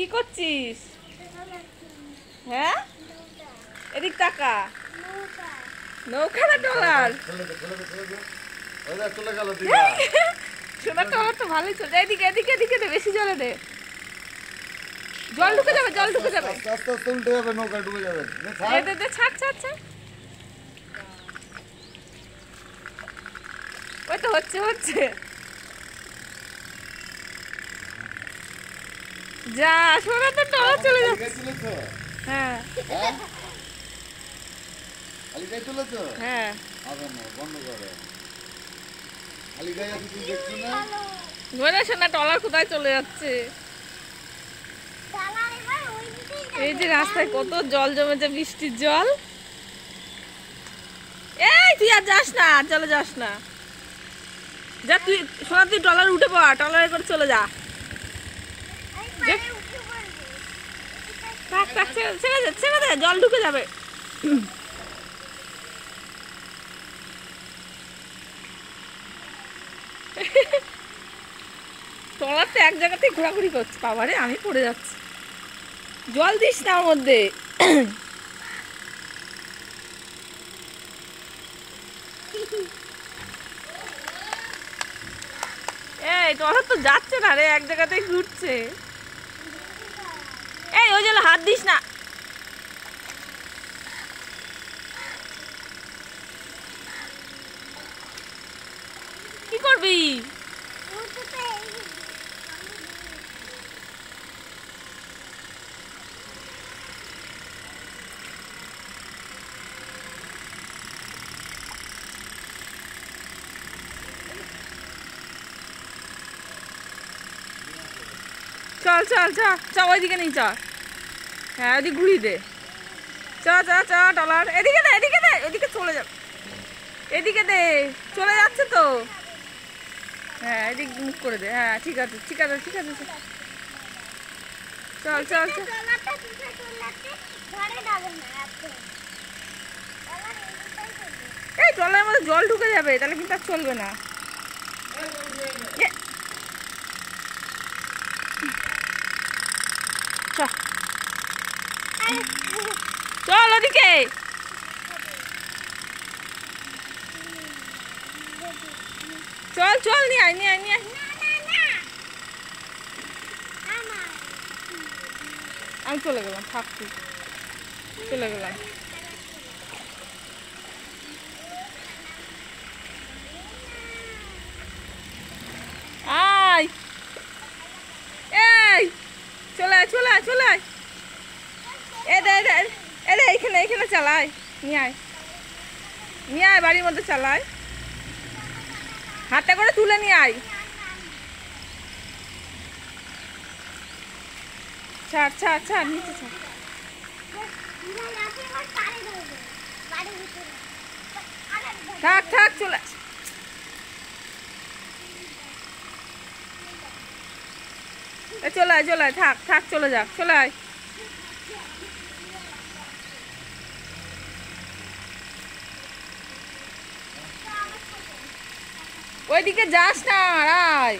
কি করছিস? হ্যাঁ, এদিক তাকা। নৌকা না ট্রলার? সোনা ট্রলার তো ভালোই চলছে। এদিকে এদিকে এদিকে দে, বেশি জলে দে, জল ঢুকে যাবে, জল ঢুকে যাবে। আস্তে আস্তে উল্টে যাবে, নৌকা ডুবে যাবে। দে দে, ছাড় ছাড় ছাড়। ওই তো হচ্ছে হচ্ছে। যা, সোনা তো ট্রলার চলে যাচ্ছে। হ্যাঁ আলিগাই চলেছ? হ্যাঁ, হবে না, বন্ধ করো। আলিগাই আছে, তুই দেখছি না? মনে সোনা ট্রলার কোথায় চলে যাচ্ছে। এই যে রাস্তায় কত জল জমেছে, বৃষ্টির জল। এই তুই আর যাস না, চলে যাস না। যা তুই সোনা, তুই ট্রলার উঠে পড়, ট্রলারে করে চলে যা। থাক থাক, ছেড়ে দে ছেড়ে দে, জল ঢুকে যাবে। ট্রলার তো এক জায়গাতেই ঘোরাঘুরি করছে। বাবারে, আমি পড়ে যাচ্ছি। জল দিস না ওর মধ্যে। এই ট্রলার তো যাচ্ছে না রে, এক জায়গাতেই ঘুরছে। এই ওই জন্য হাত দিস না। কি করবি? চল চল চল চল, ওইদিকে নিয়ে চল। হ্যাঁ, ওইদিকে ঘুরিয়ে দে। চ চ চ, ট্রলার এদিকে দে, এদিকে দে, এদিকে চলে যাবে। এদিকে দে, চলে যাচ্ছে তো। হ্যাঁ, এদিক মুখ করে দে। হ্যাঁ, ঠিক আছে ঠিক আছে ঠিক আছে। চল চল চল। এই ট্রলারের মধ্যে জল ঢুকে যাবে, তাহলে কিন্তু আর চলবে না। চল ওদিকে। চল চল, নিয়ে আয় নিয়ে আয় নিয়ে আয়। আমি চলে গেলাম, থাক তুই, চলে গেলাম। আয়, এই চলে আয় চলে আয় চলে আয়। এ দে এ দে, এইখানে এইখানে চালায়, নিয়ে আয় নিয়ে আয়, বাড়ির মধ্যে চালায়। হাতে করে তুলে নিয়ে আয়। ছাড় ছাড় ছাড়, নিচে ছাড়। থাক থাক, চলে চলে আয় চলে আয়, থাক থাক, চলে যাক, চলে আয়। ওইদিকে যাস না, আয়।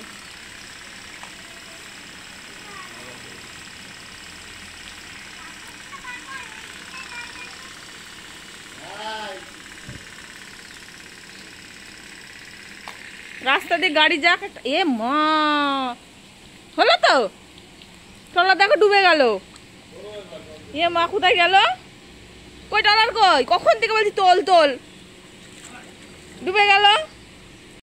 রাস্তা দিয়ে গাড়ি যাক। এ মা, হলো তো, ট্রলার দেখো ডুবে গেল। এ মা, কোথায় গেল? কই ট্রলার কই? কখন থেকে বলছি তোল তোল, ডুবে গেল।